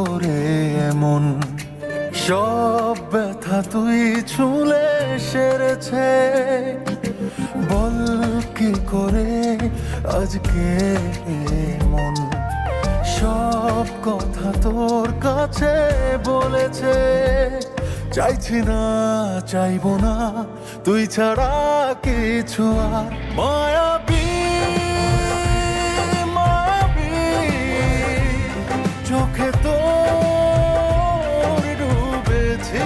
করে এমন সব ব্যথা তুই ছুঁলে সেরেছে বল কি করে আজকে মন সব কথা তোর কাছে বলেছে চাইছি না চাইবো না তুই ছাড়া কিছু আর মায়াবী মায়াবী চোখে তোর ডুবেছি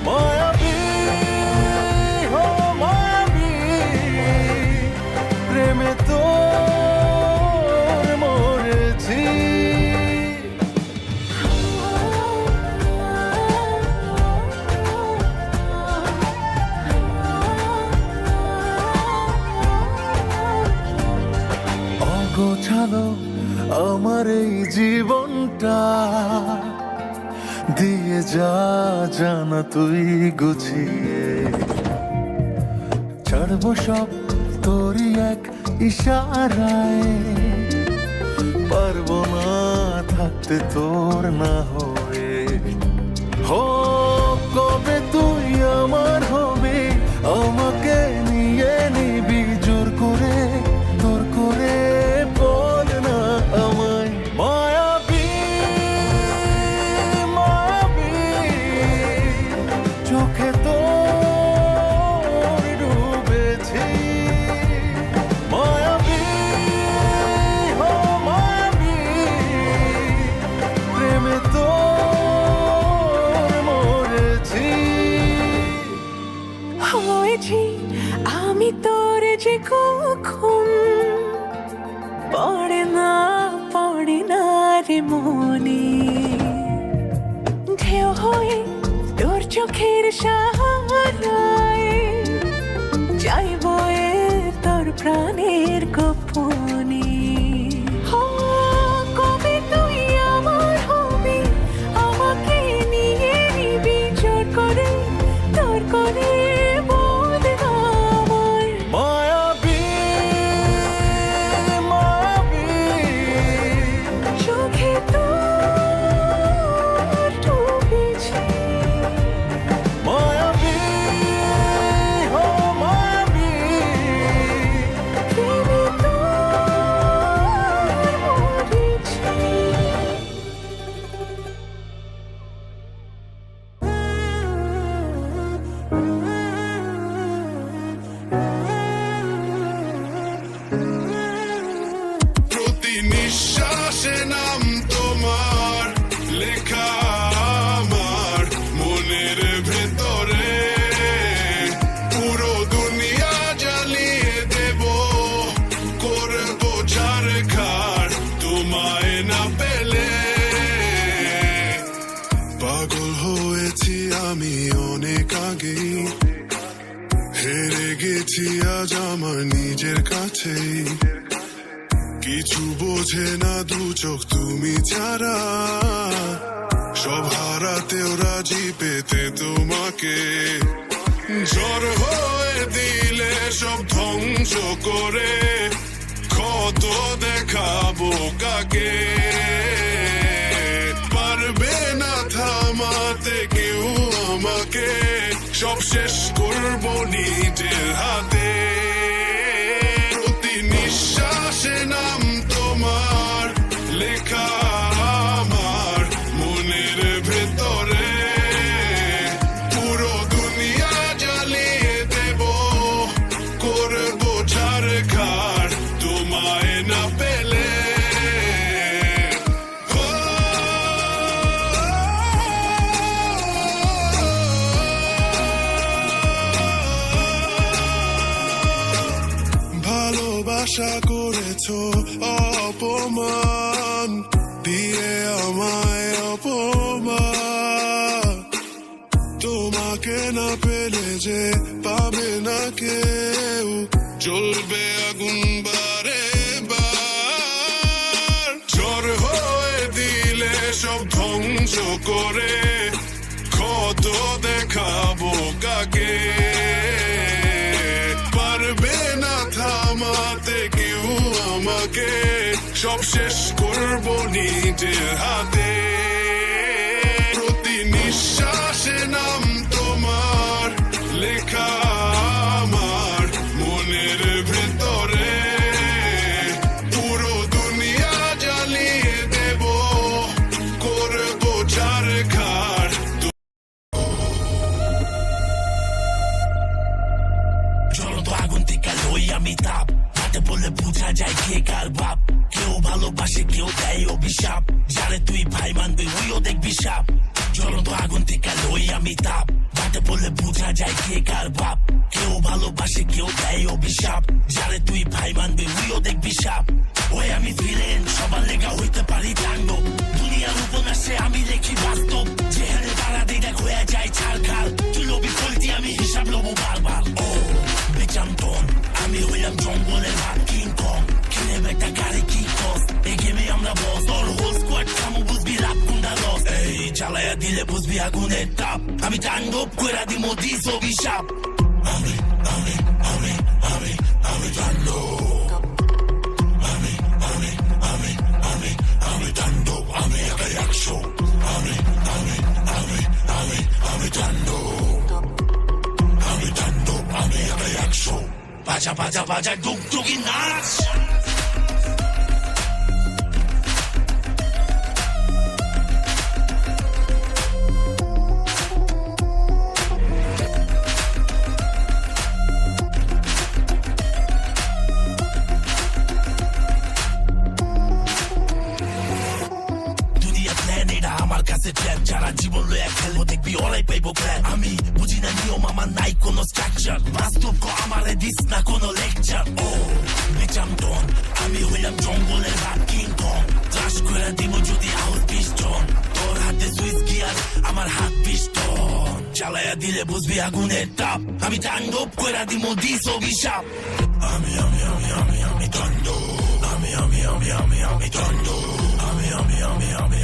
মায়াবী হো মায়াবী প্রেমে তোর মরেছি গোছালো আমার এই জীবনটা দিয়ে যা জানা তুই গুছিয়ে ছাড়বো সব তোরই এক ইশারায় পারবো না থাকতে তোর না হয়ে হো কবে তুই আমার হবে আমাকে নিয়ে নিবি জোর করে তোর করে বল না আমায় মায়াবী মায়াবী চোখে তোর ডুবেছি মায়াবী হো মায়াবী প্রেমে তোর মরেছি হয়েছি আমি তোর যে কখন পড়ে না রে মনে ঢেউ হয়ে তোর চোখের সাহারায় যাইব এ তোর প্রাণের গোপনে কবে তুই আমার হবি আমাকে নিয়ে নিবি জোর করে তোর করে বল আমার মায়াবী মায়াবী চোখে তোর ডুবেছি মায়াবী হো মায়াবী প্রেমে তোর মরেছি প্রতি নিঃশ্বাসে নাম তোমার লেখা আমার মনের ভেতরে পুরো দুনিয়া জ্বালিয়ে দেব করবো ঝাড়খাড় তোমায় না পেলে পাগল হয়েছি আমি অনেক আগেই হেরে গেছি আজ আমার নিজের কাছেই কিছু বোঝে না দু চোখ তুমি ছাড়া সব হারাতেও রাজি পেতে তোমাকে ঝড় হয়ে দিলে সব ধ্বংস করে ক্ষত দেখাবো কাকে পারবে না থামাতে কেউ আমাকে সব শেষ করবো নিজের হাতে প্রতি নিঃশ্বাসে নাম তোমার লেখা আমার মনের ভেতরে পুরো দুনিয়া জ্বালিয়ে দেব করবো ঝাড়খাড় তোমায় না পেলে ভালোবাসা করেছো অপমান দিয়ে আমায় অপমান তোমাকে না পেলে যে পাবে না কেউ জ্বলবে আগুন বারে বার ঝড় হয়ে দিলে সব ধ্বংস করে ক্ষত দেখাবো কাকে পারবে না থামাতে কেউ আমাকে সব শেষ করব নিজের হাতে প্রতি নিঃশ্বাসে নাম তোমার লেখা আমার মনের ভেতরে পুরো দুনিয়া জ্বালিয়ে দেব করবো ছারখার জ্বলন্ত আগুন থেকে লই আমি তাপ হাতে বললে বোঝা যায় কে কার বাপ কেউ ভালোবাসে কেউ দেয় অভিশাপ যারে তুই ভাই মানবি ওইও দেখবি সাপ জ্বলন্ত আগুন থেকে লই আমি তাপ হাতে বললে বোঝা যায় কে কার বাপ কেউ ভালোবাসে কেউ দেয় অভিশাপ যারে তুই ভাই মানবি ওইও দেখবি সাপ ওই আমি ফিরেন সবার লেগা হইতে পারি তাণ্ডব দুনিয়ার উপন্যাসে আমি লেখি বাস্তব যেখানে তারা দেখ হয়ে যায় ছাড়খার তুই লবি ফলতি আমি হিসাব লবো বারবার ও বেচামতন আমি হইলাম জঙ্গলের ভাব কিং কং কিনে বেটা গাড়ি কি কস এই গেমে আমরা বস অল হোল স্কোয়াড কামু বুঝবি লাভ কুন্ডা লস এই চালায়া দিলে বুঝবি আগুনের তাপ আমি তাণ্ডব কইরা দিমো দিস অভিশাপ আমি তাণ্ডব আমি তাণ্ডব আমি একা একশো আমি তাণ্ডব আমি একা একশো বাজা বাজা বাজা ডুগডুগি নাচ যারা জীবন লয়া খেলবো দেখবি ওরাই পাইবো প্ল্যান আমি বুঝি না নিয়ম আমার নাই কোনো স্ট্রাকচার বাস্তব আমারে দিস না কোনো লেকচার ও বেচামতন আমি হইলাম জঙ্গলের ভাব কিং কং ক্লাস করে দিব যদি আউট পিস্টন তোর হাতে সুইচ গিয়ার আমার হাত পিস্টন চালায়া দিলে বুঝবি আগুনের তাপ আমি তাণ্ডব কইরা দিব দিস অভিশাপ আমি তাণ্ডব আমি তাণ্ডব আমি